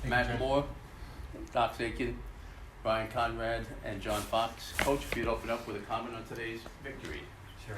Matt Moore, Doc Aiken, Brian Conrad, and John Fox. Coach, if you'd open up with a comment on today's victory. Sure.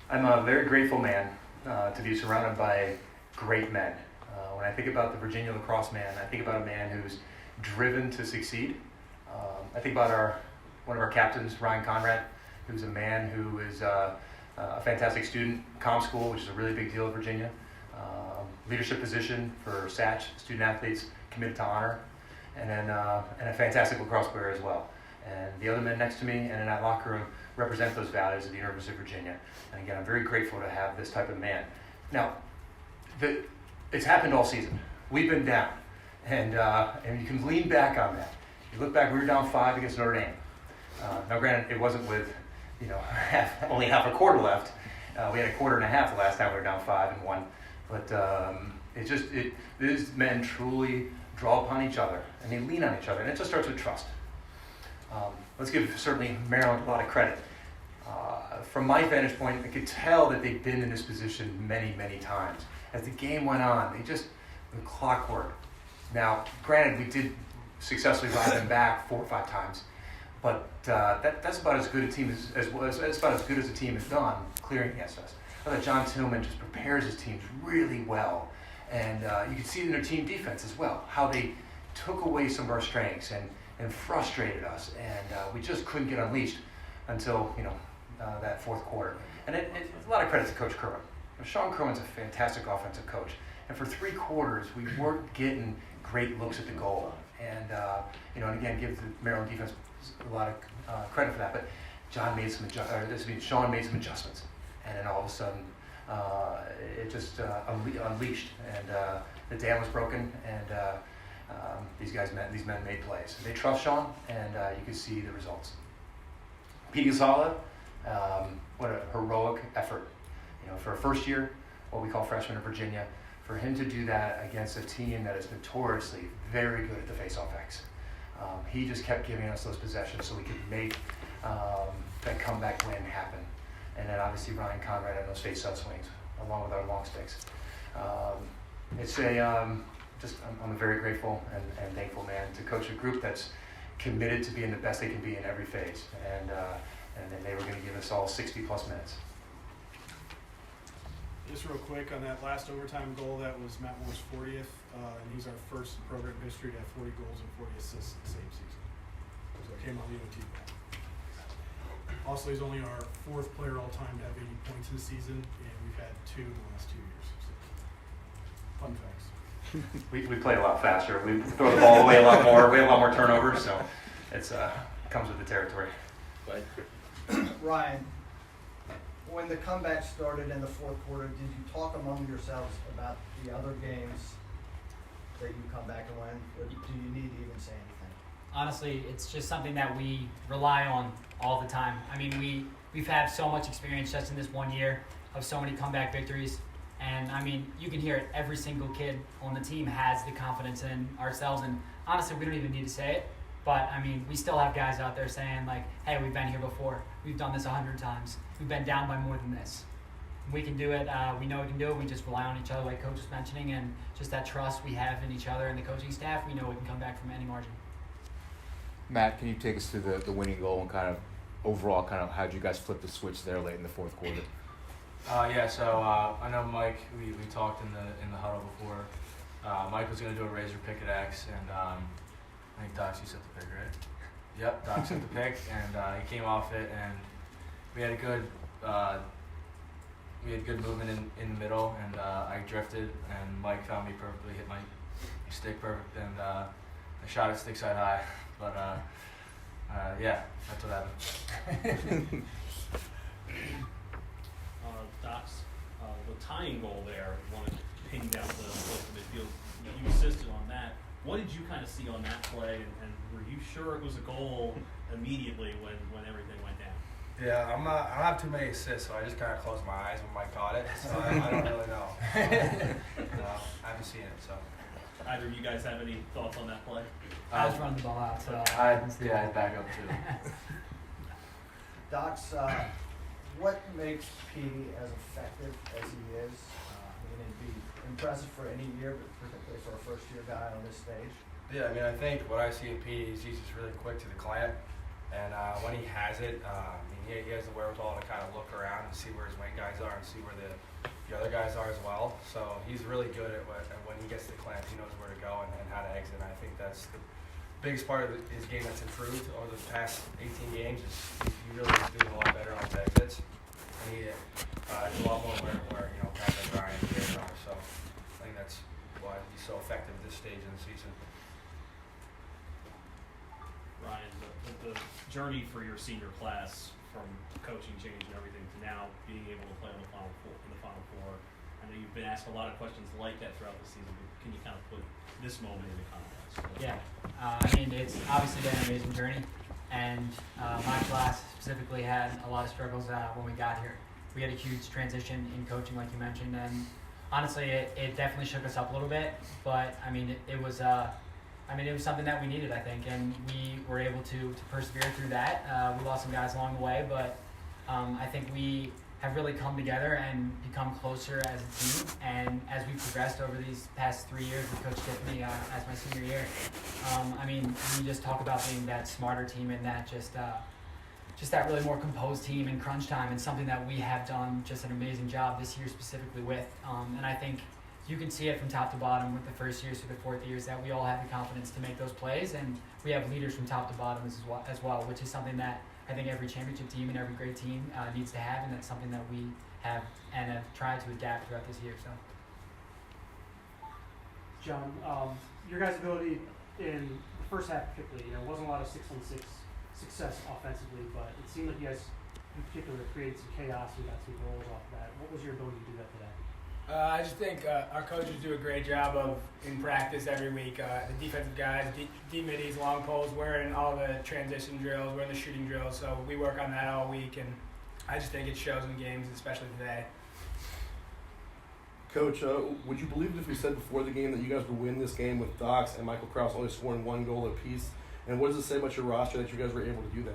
I'm a very grateful man to be surrounded by great men. When I think about the Virginia Lacrosse man, I think about a man who's driven to succeed. I think about one of our captains, Ryan Conrad, who's a man who is a fantastic student, comm school, which is a really big deal in Virginia. Leadership position for SACH, student athletes committed to honor, and then and a fantastic lacrosse player as well. And the other men next to me and in that locker room represent those values of the University of Virginia. And again, I'm very grateful to have this type of man. Now, it's happened all season. We've been down, and you can lean back on that. You look back, we were down 5 against Notre Dame. Now, granted, it wasn't with only half a quarter left. We had a quarter and a half the last time we were down 5-1. But these men truly draw upon each other, and they lean on each other, and it just starts with trust. Let's give certainly Maryland a lot of credit. From my vantage point, I could tell that they've been in this position many, many times. As the game went on, the clockwork. Now, granted, we did successfully ride them back 4 or 5 times, but that's about as good a team as about as good as the team has done clearing against us. I thought John Tillman just prepares his teams really well, and you can see it in their team defense as well, how they took away some of our strengths and frustrated us, and we just couldn't get unleashed until that fourth quarter. And it's a lot of credit to Coach Kerwin. Sean Kerwin's a fantastic offensive coach, and for 3 quarters we weren't getting great looks at the goal. And and again, give the Maryland defense a lot of credit for that. But Sean made some adjustments, and then all of a sudden it just unleashed, and the dam was broken, and these men made plays. They trust Sean, and you can see the results. Pete Gonzala, what a heroic effort. For a first year, what we call freshman in Virginia, for him to do that against a team that is notoriously very good at the face-off X. He just kept giving us those possessions so we could make that comeback win happen. And then obviously Ryan Conrad on those face-off swings, along with our long sticks. I'm a very grateful and thankful man to coach a group that's committed to being the best they can be in every phase. And then they were going to give us all 60-plus minutes. Just real quick on that last overtime goal, that was Matt Moore's 40th, and he's our first in program history to have 40 goals and 40 assists in the same season. So it came on the OT goal. Also, he's only our 4th player all time to have 80 points in the season, and we've had 2 in the last 2 years. So, fun facts. We play a lot faster. We throw the ball away a lot more. We have a lot more turnovers, so it comes with the territory. Right. Ryan, when the comeback started in the 4th quarter, did you talk among yourselves about the other games that you come back and win, or do you need to even say anything? Honestly, it's just something that we rely on all the time. I mean, we've had so much experience just in this 1 year of so many comeback victories. And, I mean, you can hear it. Every single kid on the team has the confidence in ourselves. And, honestly, we don't even need to say it. But, I mean, we still have guys out there saying, like, hey, we've been here before. We've done this 100 times. We've been down by more than this. We can do it. We know we can do it. We just rely on each other, like Coach was mentioning. And just that trust we have in each other and the coaching staff, we know we can come back from any margin. Matt, can you take us through the winning goal and kind of overall how did you guys flip the switch there late in the 4th quarter? So I know Mike, we talked in the huddle before. Mike was going to do a razor pick at X, and I think Doxy set the pick, right? Yep, Dox set the pick, and he came off it, and we had good movement in the middle, and I drifted, and Mike found me perfectly, hit my stick perfect, and I shot it stick side high. But that's what happened. Docs, the tying goal there, wanted to ping down to the close to midfield. You assisted on that. What did you kind of see on that play, and were you sure it was a goal immediately when everything went down? Yeah, I don't have too many assists, so I just kind of closed my eyes when Mike caught it. So I don't really know. I haven't seen it, so. Either of you guys have any thoughts on that play? I was running the ball out, so I'd back up too. Docs, what makes Petey as effective as he is? In impressive for any year, but particularly for a first-year guy on this stage. Yeah, I mean, I think what I see in Pete is he's just really quick to the clamp, and when he has it, I mean, he has the wherewithal to kind of look around and see where his wing guys are and see where the other guys are as well. So he's really good at when he gets the clamp, he knows where to go and how to exit. And I think that's the biggest part of his game that's improved over the past 18 games. Is he really is doing a lot better on his exits, and he is a lot more where guys like Ryan and Jared are. So I think that's why he's so effective at this stage in the season. Ryan, the journey for your senior class from coaching change and everything to now being able to play in the Final Four. I know you've been asked a lot of questions like that throughout the season, but can you kind of put this moment into context? Yeah, I mean, it's obviously been an amazing journey, and my class specifically had a lot of struggles when we got here. We had a huge transition in coaching, like you mentioned, and honestly, it definitely shook us up a little bit, but I mean, it was something that we needed, I think, and we were able to persevere through that. We lost some guys along the way, but I think we have really come together and become closer as a team. And as we progressed over these past 3 years with Coach Tiffany as my senior year, I mean, we just talk about being that smarter team and that just that really more composed team in crunch time, and something that we have done just an amazing job this year specifically with. And I think you can see it from top to bottom with the first years through the fourth years that we all have the confidence to make those plays, and we have leaders from top to bottom as well, which is something that I think every championship team and every great team needs to have, and that's something that we have and have tried to adapt throughout this year. So, John, your guys' ability in the first half particularly, wasn't a lot of 6-on-6 success offensively, but it seemed like you guys in particular created some chaos and got some goals off of that. What was your ability to do that today? I just think our coaches do a great job of, in practice every week, the defensive guys, D-middies, long poles, we're in all the transition drills, we're in the shooting drills, so we work on that all week, and I just think it shows in games, especially today. Coach, would you believe it if we said before the game that you guys would win this game with Dox and Michael Krause only scoring 1 goal apiece? And what does it say about your roster that you guys were able to do that?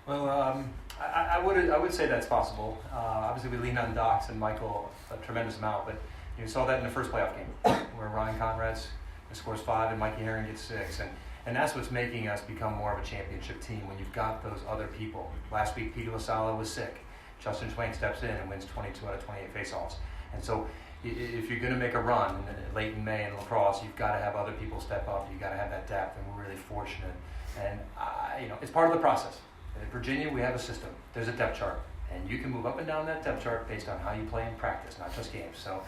Well, I would say that's possible. Obviously, we lean on Dox and Michael a tremendous amount, but you saw that in the first playoff game where Ryan Conrad scores 5 and Mikey Herring gets 6, and that's what's making us become more of a championship team when you've got those other people. Last week, Peter LaSala was sick. Justin Swain steps in and wins 22 out of 28 faceoffs, and so if you're going to make a run late in May in Lacrosse, you've got to have other people step up. You've got to have that depth, and we're really fortunate. And it's part of the process. In Virginia, we have a system. There's a depth chart, and you can move up and down that depth chart based on how you play in practice, not just games. So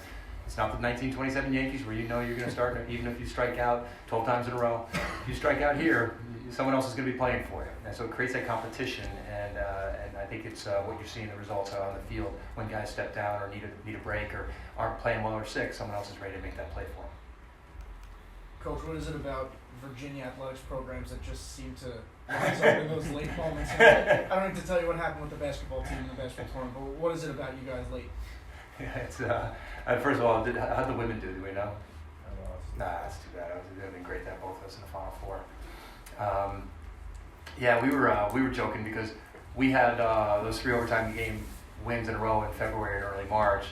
it's not the 1927 Yankees where you know you're going to start, even if you strike out 12 times in a row. If you strike out here, someone else is going to be playing for you. And so it creates that competition, and I think it's what you're seeing the results out on the field when guys step down or need a break or aren't playing well or sick, someone else is ready to make that play for them. Coach, what is it about Virginia athletics programs that just seem to rise up in those late moments? I don't need to tell you what happened with the basketball team in the basketball tournament, but what is it about you guys late? Yeah, it's first of all, how'd the women do? Do we know? Nah, that's too bad. It would have been great to have both of us in the Final Four. Yeah, we were joking because we had those 3 overtime game wins in a row in February and early March.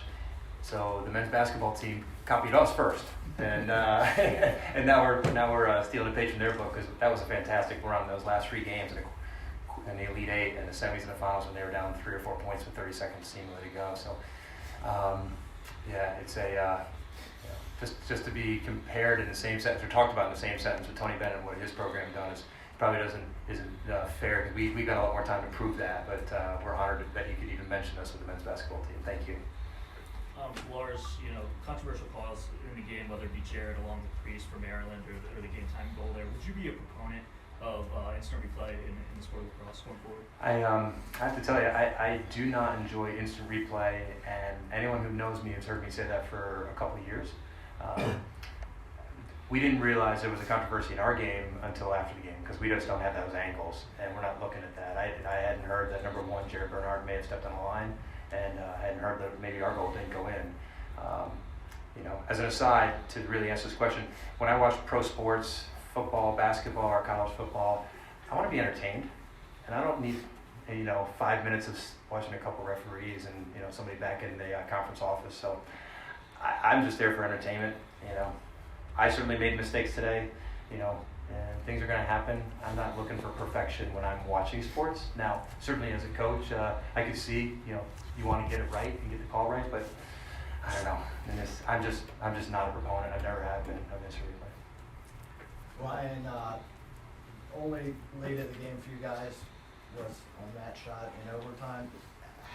So the men's basketball team copied us first, and and now we're stealing a page from their book because that was a fantastic run. Those last 3 games in the Elite Eight and the semis and the finals when they were down 3 or 4 points with 30 seconds seemingly to go. So yeah, it's just to be compared in the same sentence or talked about in the same sentence with Tony Bennett and what his program done probably isn't fair because we got a lot more time to prove that. But we're honored that you could even mention us with the men's basketball team. Thank you. Lars, controversial calls in the game, whether it be Jared along the crease for Maryland or the game time goal there. Would you be a proponent of instant replay in the sport of lacrosse going forward? I have to tell you, I do not enjoy instant replay, and anyone who knows me has heard me say that for a couple of years. We didn't realize there was a controversy in our game until after the game because we just don't have those angles, and we're not looking at that. I hadn't heard that number 1, Jared Bernard may have stepped on a line, and I hadn't heard that maybe our goal didn't go in. As an aside, to really answer this question, when I watch pro sports, football, basketball, or college football, I want to be entertained, and I don't need 5 minutes of watching a couple referees and somebody back in the conference office. So I'm just there for entertainment. You know, I certainly made mistakes today. You know, and things are going to happen. I'm not looking for perfection when I'm watching sports. Now, certainly as a coach, I could see, you know, you want to get it right and get the call right, but I don't know. And I'm just not a proponent. I never have been of this replay. Ryan, only late in the game for you guys was on that shot in overtime.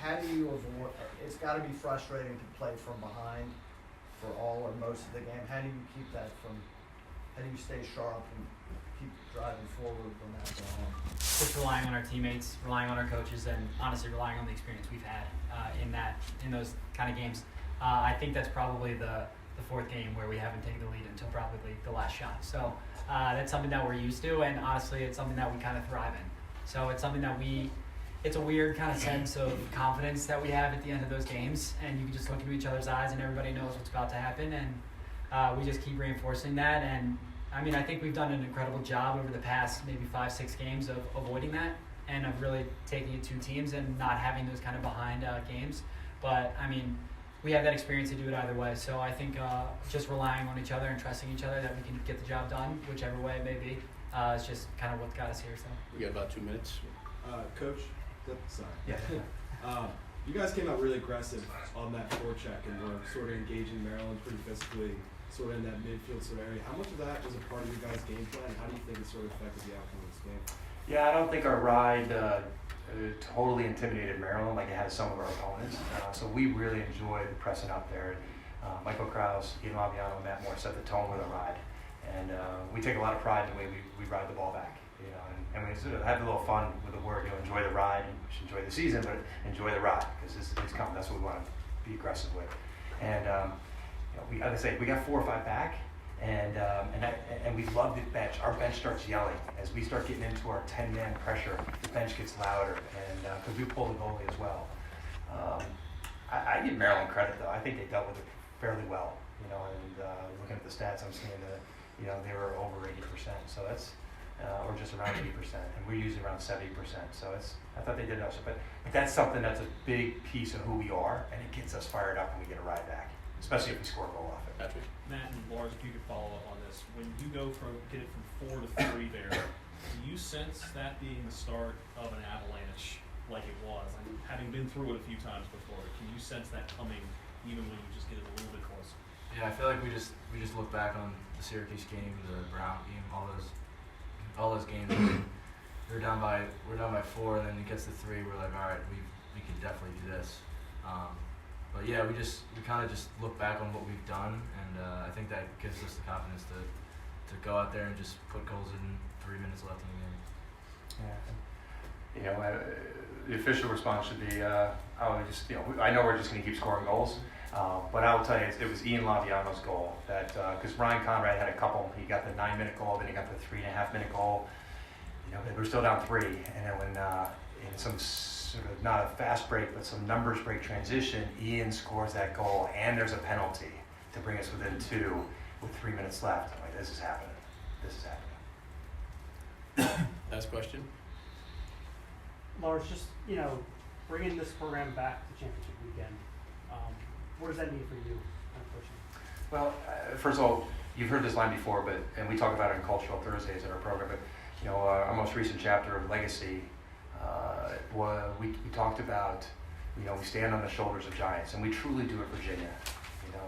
How do you avoid? It's got to be frustrating to play from behind for all or most of the game. How do you keep that from? How do you stay sharp and keep driving forward when that's going on? Just relying on our teammates, relying on our coaches, and honestly relying on the experience we've had in those kind of games. I think that's probably the fourth game where we haven't taken the lead until probably the last shot. So that's something that we're used to, and honestly, it's something that we kind of thrive in. So it's something that it's a weird kind of sense of confidence that we have at the end of those games, and you can just look into each other's eyes, and everybody knows what's about to happen, and we just keep reinforcing that. And I mean, I think we've done an incredible job over the past maybe 5-6 games of avoiding that and of really taking it to teams and not having those kind of behind games. But I mean, we have that experience to do it either way. So I think just relying on each other and trusting each other that we can get the job done, whichever way it may be, is just kind of what got us here. So We got about 2 minutes. Coach, sorry. Yeah. You guys came out really aggressive on that forecheck and were sort of engaging Maryland pretty physically, sort of in that midfield sort of area. How much of that was a part of your guys' game plan? How do you think it sort of affected the outcome of this game? Yeah, I don't think our ride totally intimidated Maryland like it has some of our opponents. So we really enjoyed pressing up there. Michael Krause, Ian Laviano, and Matt Moore set the tone with our ride. And we take a lot of pride in the way we ride the ball back. You know, and we sort of have a little fun with the word. You know, enjoy the ride. We should enjoy the season, but enjoy the ride because it's coming. That's what we want to be aggressive with. And you know, as I say, we got 4 or 5 back, and we love the bench. Our bench starts yelling as we start getting into our 10-man pressure. The bench gets louder, and because we pull the goalie as well. I give Maryland credit though. I think they dealt with it fairly well. You know, and looking at the stats, I'm seeing that they were over 80%. So that's or just around 80%, and we're usually around 70%. So I thought they did also, but that's something that's a big piece of who we are, and it gets us fired up when we get a ride back, especially if we score a goal off it. Patrick. Matt and Lars, if you could follow up on this. When you get it from 4 to 3 there, do you sense that being the start of an avalanche like it was? I mean, having been through it a few times before, can you sense that coming even when you just get it a little bit closer? Yeah, I feel like we just look back on the Syracuse game, the Brown game, all those games. we're down by 4, and then it gets to 3. We're like, all right, we can definitely do this. But yeah, we kind of just look back on what we've done, and I think that gives us the confidence to go out there and just put goals in 3 minutes left in the game. Yeah. You know, the official response should be, I know we're just going to keep scoring goals, but I will tell you, it was Ian Laviano's goal that because Ryan Conrad had a couple. He got the 9-minute goal, then he got the 3.5-minute goal. You know, we were still down 3, and then when in some sort of not a fast break, but some numbers break transition, Ian scores that goal, and there's a penalty to bring us within 2 with 3 minutes left. I'm like, this is happening. This is happening. Last question. Lars, just, bringing this program back to championship weekend, what does that mean for you personally? Well, first of all, you've heard this line before, and we talk about it in Cultural Thursdays in our program, but our most recent chapter of Legacy, we talked about, we stand on the shoulders of giants, and we truly do at Virginia.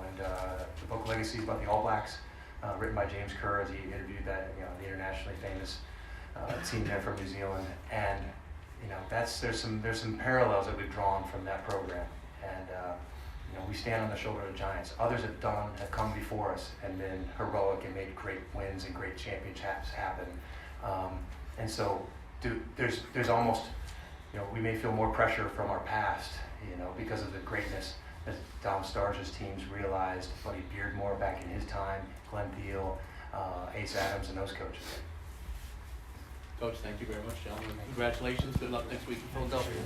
And the book Legacy is about the All Blacks, written by James Kerr, as he interviewed that, the internationally famous team there from New Zealand, and there's some parallels that we've drawn from that program, and we stand on the shoulder of giants. Others have come before us and been heroic and made great wins and great championships happen, and so there's almost, we may feel more pressure from our past, because of the greatness that Dom Starge's teams realized, Buddy Beardmore back in his time, Glenn Thiel, Ace Adams, and those coaches. Coach, thank you very much, gentlemen. Congratulations. Good luck next week in Philadelphia.